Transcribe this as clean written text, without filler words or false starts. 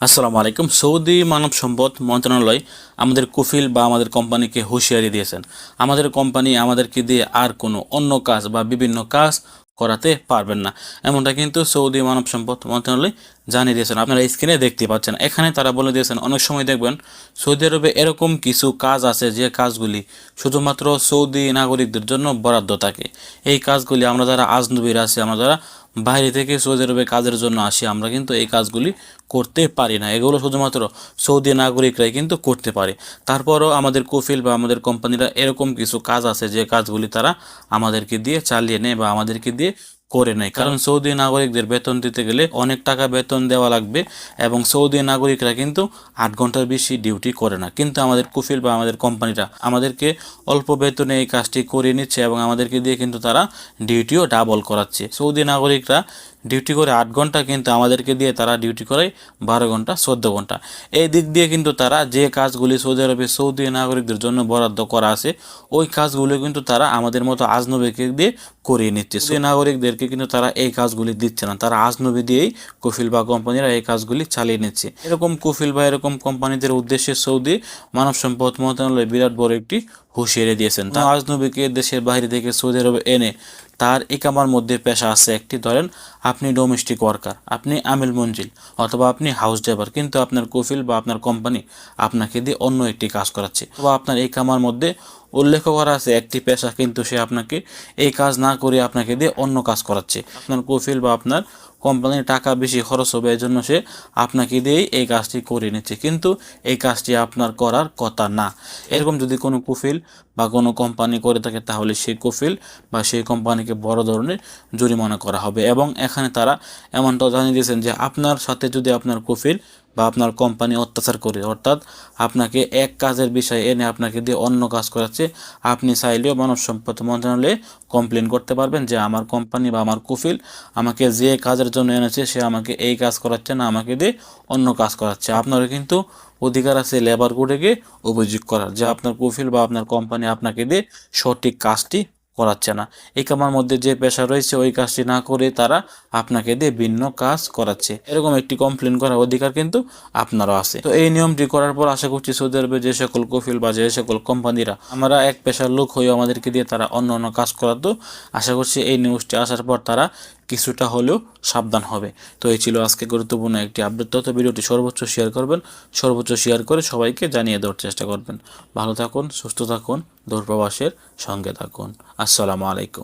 আসসালামু আলাইকুম। সৌদি মানব সম্পদ মন্ত্রণালয় আমাদের কফিল বা আমাদের কোম্পানিকে হুঁশিয়ারি দিয়েছেন, আমাদের কোম্পানি আমাদেরকে দিয়ে আর কোনো অন্য কাজ বা বিভিন্ন কাজ করাতে পারবেন না। এমনটা কিন্তু সৌদি মানব সম্পদ মন্ত্রণালয় জানিয়ে দিয়েছেন। আপনারা স্ক্রিনে দেখতে পাচ্ছেন, এখানে তারা বলে দিয়েছেন অনেক সময় দেখবেন সৌদি আরবে এরকম কিছু কাজ আছে যে কাজগুলি শুধুমাত্র সৌদি নাগরিকদের জন্য বরাদ্দ থাকে। এই কাজগুলি আমরা যারা আজনবীর আছি, আমরা যারা বাইরে থেকে সৌদি আরবে কাজের জন্য আসি, আমরা কিন্তু এই কাজগুলি করতে পারি না। এগুলো শুধুমাত্র সৌদি নাগরিকরাই কিন্তু করতে পারে। তারপরও আমাদের কফিল বা আমাদের কোম্পানিরা এরকম কিছু কাজ আছে যে কাজগুলি তারা আমাদেরকে দিয়ে চালিয়ে নেয় বা আমাদেরকে দিয়ে করে নেয়। কারণ সৌদি নাগরিকদের বেতন দিতে গেলে অনেক টাকা বেতন দেওয়া লাগবে এবং সৌদি নাগরিকরা কিন্তু 8 ঘন্টার বেশি ডিউটি করে না। কিন্তু আমাদের কফিল বা আমাদের কোম্পানিরা আমাদেরকে অল্প বেতনে এই কাজটি করিয়ে নিচ্ছে এবং আমাদেরকে দিয়ে কিন্তু তারা ডিউটিও ডাবল করাচ্ছে। সৌদি নাগরিকরা ডিউটি করে 8 ঘন্টা, কিন্তু আমাদেরকে দিয়ে তারা ডিউটি করে 12 ঘন্টা 14 ঘন্টা। এই দিক দিয়ে কিন্তু তারা যে কাজগুলি সৌদি আরবে সৌদি নাগরিকদের জন্য বরাদ্দ করা আছে, ওই কাজগুলো কিন্তু তারা আমাদের মতো আজনবীকে দিয়ে করিয়ে নিচ্ছে। সৌদি নাগরিকদেরকে কিন্তু তারা এই কাজগুলি দিচ্ছে না, তারা আজনবী দিয়েই কফিল বা কোম্পানিরা এই কাজগুলি চালিয়ে নিচ্ছে। এরকম কফিল বা এরকম কোম্পানিদের উদ্দেশ্যে সৌদি মানব সম্পদ মন্ত্রণালয় বিরাট বড় একটি হুঁশিয়ারি দিয়েছেন। তা আজনবীকে দেশের বাইরে থেকে সৌদি আরবে এনে তার ইকামার মধ্যে পেশা আছে একটি, ধরেন আপনি ডোমেস্টিক ওয়ার্কার, আপনি আমিল মঞ্জিল অথবা আপনি হাউস ড্রাইভার, কিন্তু আপনার কফিল বা আপনার কোম্পানি আপনাকে দিয়ে অন্য একটি কাজ করাচ্ছে, বা আপনার ইকামার মধ্যে উল্লেখ করা আছে একটি পেশা, কিন্তু সে আপনাকে এই কাজ না করে আপনাকে দিয়ে অন্য কাজ করাচ্ছে। আপনার কফিল বা আপনার কোম্পানির টাকা বেশি খরচ হবে, এই জন্য সে আপনাকে দিয়েই এই কাজটি করে নিচ্ছে, কিন্তু এই কাজটি আপনার করার কথা না। এরকম যদি কোনো কফিল বা কোনো কোম্পানি করে থাকে, তাহলে সেই কফিল বা সেই কোম্পানিকে বড় ধরনের জরিমানা করা হবে। এবং এখানে তারা এমনটাও জানিয়ে দিয়েছেন যে আপনার সাথে যদি আপনার কফিল বা আপনার কোম্পানি অত্যাচার করে, অর্থাৎ আপনাকে এক কাজের বিষয়ে এনে আপনাকে দিয়ে অন্য কাজ করাচ্ছে, আপনি চাইলেও মানব সম্পদ মন্ত্রণালয়ে কমপ্লেন করতে পারবেন যে আমার কোম্পানি বা আমার কফিল আমাকে যে কাজের জন্য এনেছে সে আমাকে এই কাজ করাচ্ছে না, আমাকে দিয়ে অন্য কাজ করাচ্ছে। আপনারও কিন্তু অধিকার আছে লেবার কোর্টে গিয়ে অভিযোগ করার যে আপনার কফিল বা আপনার কোম্পানি আপনাকে দিয়ে সঠিক কাজটি করাচ্ছে না। এই কামার মধ্যে যে পেশা রয়েছে ওই কাজটি না করে তারা আপনাকে দিয়ে ভিন্ন কাজ করাচ্ছে, এরকম একটি কমপ্লেন করার অধিকার কিন্তু আপনারও আছে। তো এই নিয়মটি করার পর আশা করছি সৌদি আরবে যে সকল কফিল বা যে সকল কোম্পানিরা আমরা এক পেশার লোক হয়ে আমাদেরকে দিয়ে তারা অন্য অন্য কাজ করাতো, আশা করছি এই নিউজটি আসার পর তারা কিছুটা হলেও সাবধান হবে। তো এই ছিল আজকে গুরুত্বপূর্ণ একটি আপডেট। তত ভিডিওটি সর্বোচ্চ শেয়ার করবেন, সর্বোচ্চ শেয়ার করে সবাইকে জানিয়ে দেওয়ার চেষ্টা করবেন। ভালো থাকুন, সুস্থ থাকুন, দূরপ্রবাসের সঙ্গে থাকুন। আসসালামু আলাইকুম।